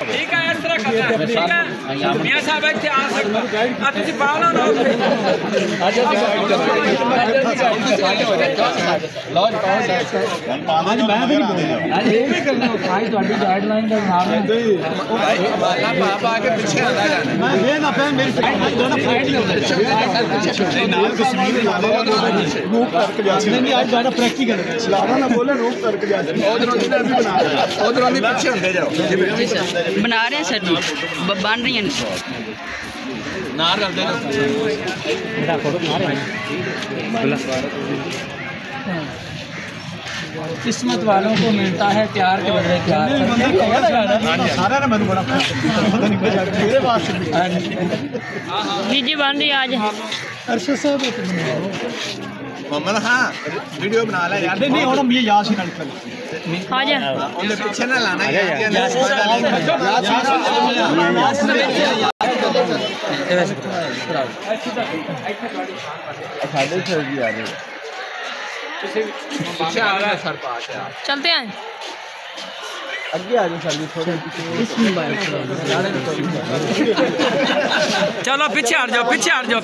ठीक है, इस तरह करना है, ठीक है मियां साहब इतने आ सकते तुझे पावना ना बना रहे हैं सर जी, बन रही हैं किस्मत वालों को मिलता है प्यार के बदले प्यार। जी जी बन रही आज अरशद साहब मोहम्मद हाँ वीडियो बना ला यार। नहीं और ये याद ही निकल आ जा उनके पीछे ना लाना चलते हैं आगे आ जाओ सर जी थोड़े चलो पीछे हट जाओ, पीछे हट जाओ।